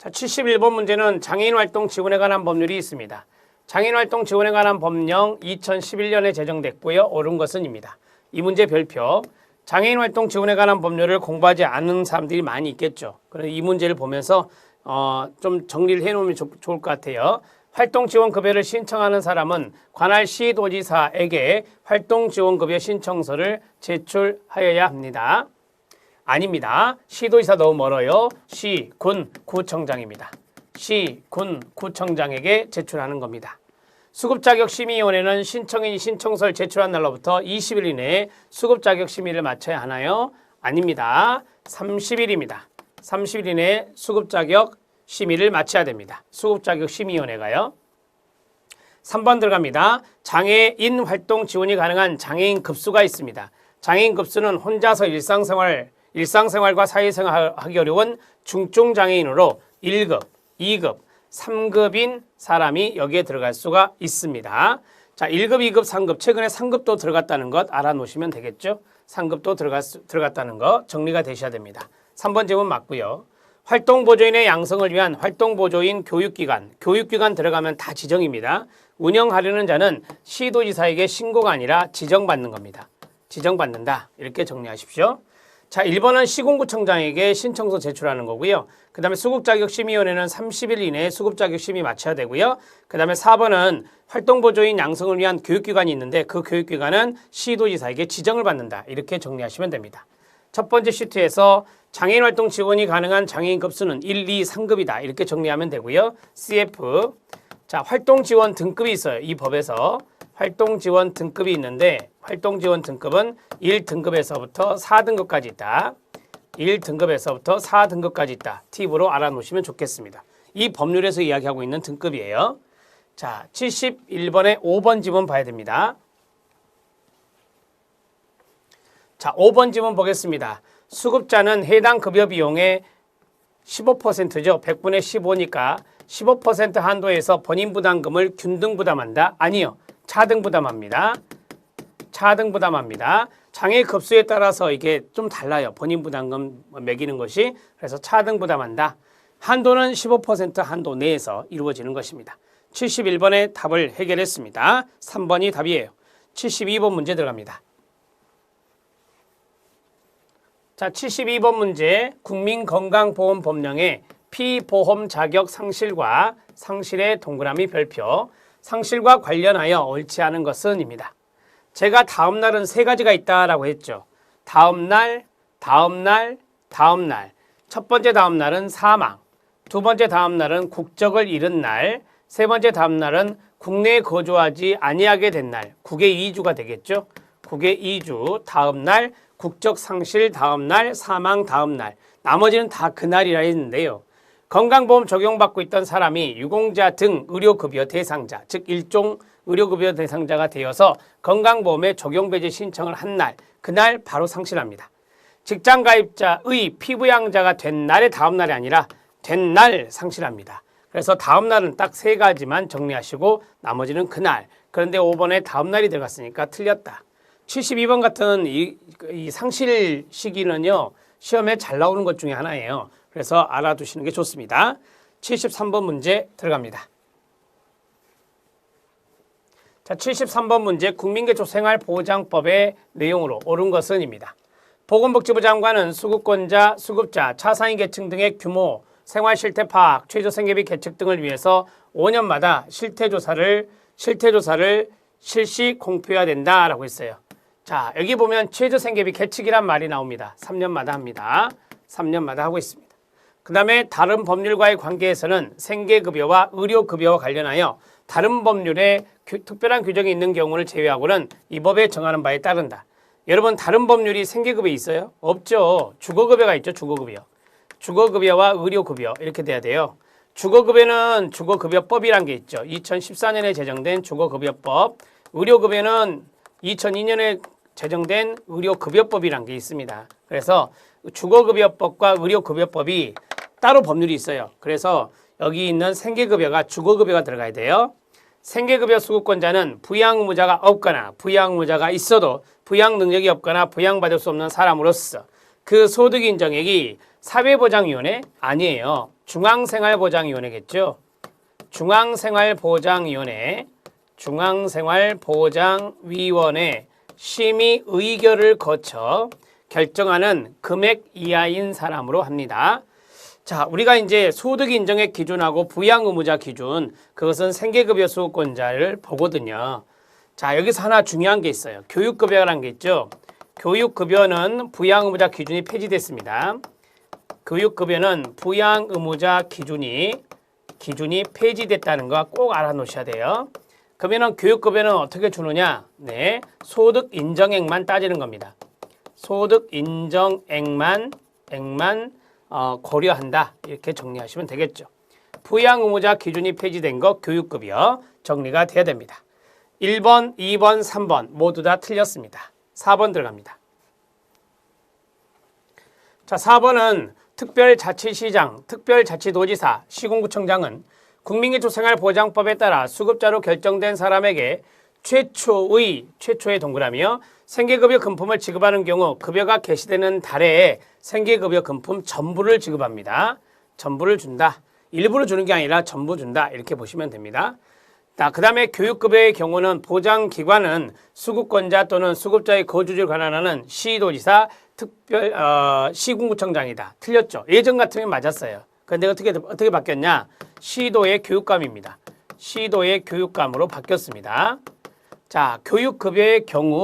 자, 71번 문제는 장애인활동 지원에 관한 법률이 있습니다. 장애인활동 지원에 관한 법령 2011년에 제정됐고요. 옳은 것은입니다. 이 문제 별표. 장애인활동 지원에 관한 법률을 공부하지 않은 사람들이 많이 있겠죠. 그래서 이 문제를 보면서 좀 정리를 해놓으면 좋을 것 같아요. 활동지원급여를 신청하는 사람은 관할 시도지사에게 활동지원급여 신청서를 제출하여야 합니다. 아닙니다. 시도지사 너무 멀어요. 시, 군, 구청장입니다. 시, 군, 구청장에게 제출하는 겁니다. 수급자격심의위원회는 신청인이 신청서를 제출한 날로부터 20일 이내에 수급자격심의를 마쳐야 하나요? 아닙니다. 30일입니다. 30일 이내에 수급자격심의를 마쳐야 됩니다. 수급자격심의위원회가요. 3번 들어갑니다. 장애인 활동 지원이 가능한 장애인 급수가 있습니다. 장애인 급수는 혼자서 일상생활과 사회생활 하기 어려운 중증장애인으로 1급, 2급, 3급인 사람이 여기에 들어갈 수가 있습니다. 자, 1급, 2급, 3급, 최근에 3급도 들어갔다는 것 알아놓으시면 되겠죠. 3급도 들어갔다는 거 정리가 되셔야 됩니다. 3번 질문 맞고요. 활동보조인의 양성을 위한 활동보조인 교육기관 들어가면 다 지정입니다. 운영하려는 자는 시도지사에게 신고가 아니라 지정받는 겁니다. 지정받는다. 이렇게 정리하십시오. 자, 1번은 시군구청장에게 신청서 제출하는 거고요. 그 다음에 수급자격심의위원회는 30일 이내에 수급자격심의 마쳐야 되고요. 그 다음에 4번은 활동보조인 양성을 위한 교육기관이 있는데 그 교육기관은 시도지사에게 지정을 받는다. 이렇게 정리하시면 됩니다. 첫 번째 시트에서 장애인활동 지원이 가능한 장애인 급수는 1, 2, 3급이다. 이렇게 정리하면 되고요. CF. 자, 활동지원 등급이 있어요. 이 법에서. 활동지원 등급이 있는데 활동지원 등급은 1등급에서부터 4등급까지 있다. 1등급에서부터 4등급까지 있다. 팁으로 알아놓으시면 좋겠습니다. 이 법률에서 이야기하고 있는 등급이에요. 자, 71번에 5번 지문 봐야 됩니다. 자, 5번 지문 보겠습니다. 수급자는 해당 급여 비용의 15%죠. 100분의 15니까 15% 한도에서 본인 부담금을 균등 부담한다. 아니요. 차등 부담합니다. 차등 부담합니다. 장애 급수에 따라서 이게 좀 달라요. 본인 부담금 매기는 것이. 그래서 차등 부담한다. 한도는 15% 한도 내에서 이루어지는 것입니다. 71번의 답을 해결했습니다. 3번이 답이에요. 72번 문제 들어갑니다. 자, 72번 문제. 국민건강보험법령의 피보험 자격 상실과 상실의 동그라미 별표. 상실과 관련하여 옳지 않은 것은입니다. 제가 다음날은 세 가지가 있다라고 했죠. 다음날, 다음날, 다음날. 첫 번째 다음날은 사망. 두 번째 다음날은 국적을 잃은 날. 세 번째 다음날은 국내에 거주하지 아니하게 된 날. 국외 이주가 되겠죠. 국외 이주, 다음날, 국적 상실, 다음날, 사망, 다음날. 나머지는 다 그날이라 했는데요. 건강보험 적용받고 있던 사람이 유공자 등 의료급여 대상자, 즉 일종 의료급여 대상자가 되어서 건강보험에 적용배제 신청을 한 날, 그날 바로 상실합니다. 직장가입자의 피부양자가 된 날의 다음 날이 아니라 된 날 상실합니다. 그래서 다음 날은 딱 세 가지만 정리하시고 나머지는 그날. 그런데 5번에 다음 날이 들어갔으니까 틀렸다. 72번 같은 이 상실 시기는요, 시험에 잘 나오는 것 중에 하나예요. 그래서 알아두시는 게 좋습니다. 73번 문제 들어갑니다. 자, 73번 문제 국민기초생활보장법의 내용으로 옳은 것은입니다. 보건복지부 장관은 수급권자, 수급자, 차상위 계층 등의 규모, 생활실태 파악, 최저생계비 계측 등을 위해서 5년마다 실태조사를 실시 공표해야 된다라고 했어요. 자, 여기 보면 최저생계비 계측이란 말이 나옵니다. 3년마다 합니다. 3년마다 하고 있습니다. 그 다음에 다른 법률과의 관계에서는 생계급여와 의료급여와 관련하여 다른 법률에 특별한 규정이 있는 경우를 제외하고는 이 법에 정하는 바에 따른다. 여러분, 다른 법률이 생계급여 있어요? 없죠. 주거급여가 있죠. 주거급여. 주거급여와 의료급여 이렇게 돼야 돼요. 주거급여는 주거급여법이란 게 있죠. 2014년에 제정된 주거급여법. 의료급여는 2002년에 제정된 의료급여법이란 게 있습니다. 그래서 주거급여법과 의료급여법이 따로 법률이 있어요. 그래서 여기 있는 생계급여가 주거급여가 들어가야 돼요. 생계급여 수급권자는 부양의무자가 없거나 부양의무자가 있어도 부양 능력이 없거나 부양받을 수 없는 사람으로서 그 소득 인정액이 사회보장위원회 아니에요. 중앙생활보장위원회겠죠. 중앙생활보장위원회 심의 의결을 거쳐 결정하는 금액 이하인 사람으로 합니다. 자, 우리가 이제 소득 인정의 기준하고 부양 의무자 기준, 그것은 생계급여 수급권자를 보거든요. 자, 여기서 하나 중요한 게 있어요. 교육급여라는 게 있죠. 교육급여는 부양 의무자 기준이 폐지됐습니다. 교육급여는 부양 의무자 기준이 폐지됐다는 거 꼭 알아놓으셔야 돼요. 그러면은 교육급여는 어떻게 주느냐? 네, 소득 인정액만 따지는 겁니다. 소득 인정액만 고려한다. 이렇게 정리하시면 되겠죠. 부양 의무자 기준이 폐지된 거 교육급여 정리가 돼야 됩니다. 1번, 2번, 3번 모두 다 틀렸습니다. 4번 들어갑니다. 자, 4번은 특별자치시장, 특별자치도지사, 시군구청장은 국민기초생활보장법에 따라 수급자로 결정된 사람에게 최초의 동그라미요. 생계급여 금품을 지급하는 경우 급여가 개시되는 달에 생계급여 금품 전부를 지급합니다. 전부를 준다. 일부를 주는 게 아니라 전부 준다. 이렇게 보시면 됩니다. 그 다음에 교육급여의 경우는 보장기관은 수급권자 또는 수급자의 거주지를 관할하는 시도지사, 시군구청장이다. 틀렸죠. 예전 같으면 맞았어요. 그런데 어떻게 바뀌었냐? 시도의 교육감입니다. 시도의 교육감으로 바뀌었습니다. 자, 교육급여의 경우